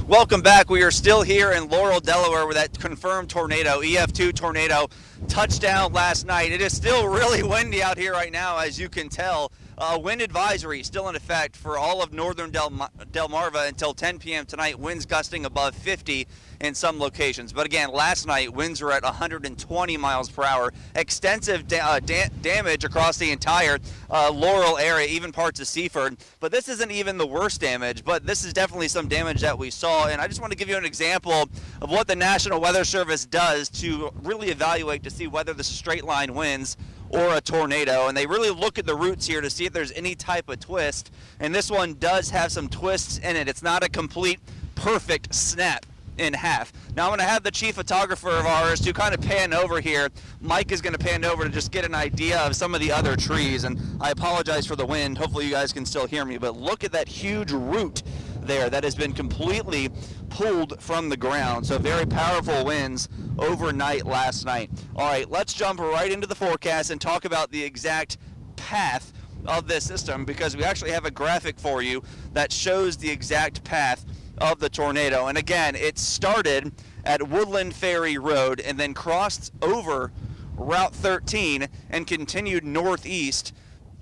Welcome back. We are still here in Laurel, Delaware with that confirmed tornado, EF2 tornado, touchdown last night. It is still really windy out here right now, as you can tell. Wind advisory still in effect for all of northern Delmarva until 10 p.m. tonight. Winds gusting above 50 in some locations. But again, last night, winds were at 120 miles per hour. Extensive damage across the entire Laurel area, even parts of Seaford. But this isn't even the worst damage, but this is definitely some damage that we saw. And I just want to give you an example of what the National Weather Service does to really evaluate to see whether this is straight line winds or a tornado, and they really look at the roots here to see if there's any type of twist, and this one does have some twists in it. It's not a complete perfect snap in half. Now I'm going to have the chief photographer of ours to kind of pan over here. Mike is going to pan over to just get an idea of some of the other trees, and I apologize for the wind. Hopefully you guys can still hear me, but look at that huge root there that has been completely pulled from the ground. So very powerful winds overnight last night. All right, let's jump right into the forecast and talk about the exact path of this system, because we actually have a graphic for you that shows the exact path of the tornado. And again, it started at Woodland Ferry Road and then crossed over Route 13 and continued northeast,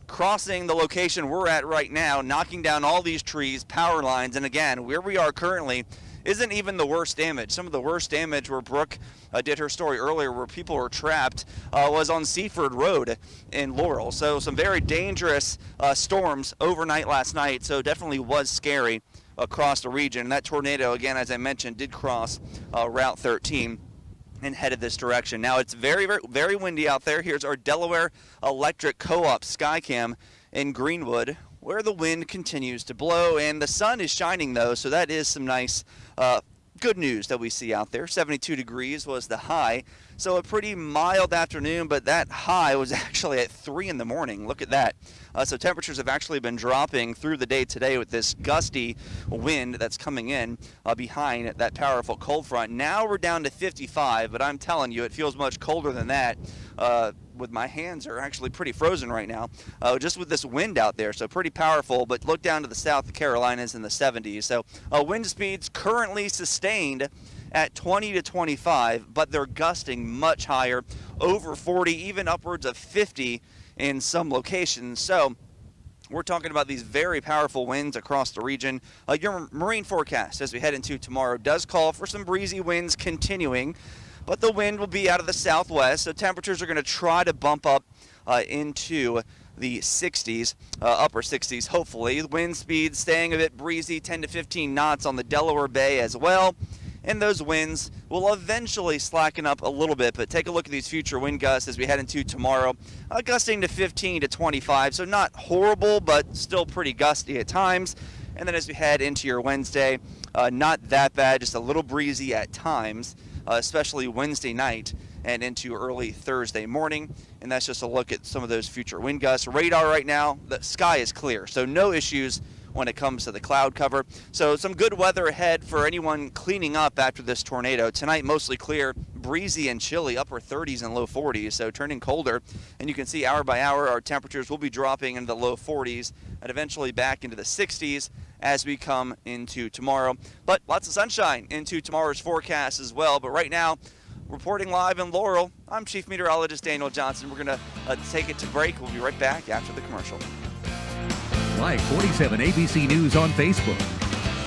crossing the location we're at right now, knocking down all these trees, power lines, and again, where we are currently isn't even the worst damage. Some of the worst damage where Brooke did her story earlier where people were trapped was on Seaford Road in Laurel. So some very dangerous storms overnight last night, so definitely was scary across the region. And that tornado, again, as I mentioned, did cross Route 13 and headed this direction. Now it's very, very, very windy out there. Here's our Delaware Electric Co-op Skycam in Greenwood, where the wind continues to blow, and the sun is shining though, so that is some nice good news that we see out there. 72 degrees was the high, so a pretty mild afternoon, but that high was actually at 3 in the morning. Look at that. So temperatures have actually been dropping through the day today with this gusty wind that's coming in behind that powerful cold front. Now we're down to 55, but I'm telling you, it feels much colder than that. With my hands are actually pretty frozen right now, just with this wind out there, so pretty powerful. But look down to the south, the Carolinas in the 70s. So wind speeds currently sustained at 20 to 25, but they're gusting much higher, over 40, even upwards of 50 in some locations. So we're talking about these very powerful winds across the region. Your marine forecast as we head into tomorrow does call for some breezy winds continuing, but the wind will be out of the southwest, so temperatures are going to try to bump up into the 60s, upper 60s hopefully. Wind speed staying a bit breezy, 10 to 15 knots on the Delaware Bay as well. And those winds will eventually slacken up a little bit, but take a look at these future wind gusts as we head into tomorrow. Gusting to 15 to 25, so not horrible, but still pretty gusty at times. And then as we head into your Wednesday, not that bad, just a little breezy at times, especially Wednesday night and into early Thursday morning. And that's just a look at some of those future wind gusts. Radar right now, the sky is clear, so no issues when it comes to the cloud cover. So some good weather ahead for anyone cleaning up after this tornado. Tonight mostly clear, breezy and chilly, upper 30s and low 40s, so turning colder. And you can see hour by hour our temperatures will be dropping into the low 40s and eventually back into the 60s as we come into tomorrow. But lots of sunshine into tomorrow's forecast as well. But right now, reporting live in Laurel, I'm Chief Meteorologist Daniel Johnson. We're going to take it to break. We'll be right back after the commercial. Like 47 ABC News on Facebook.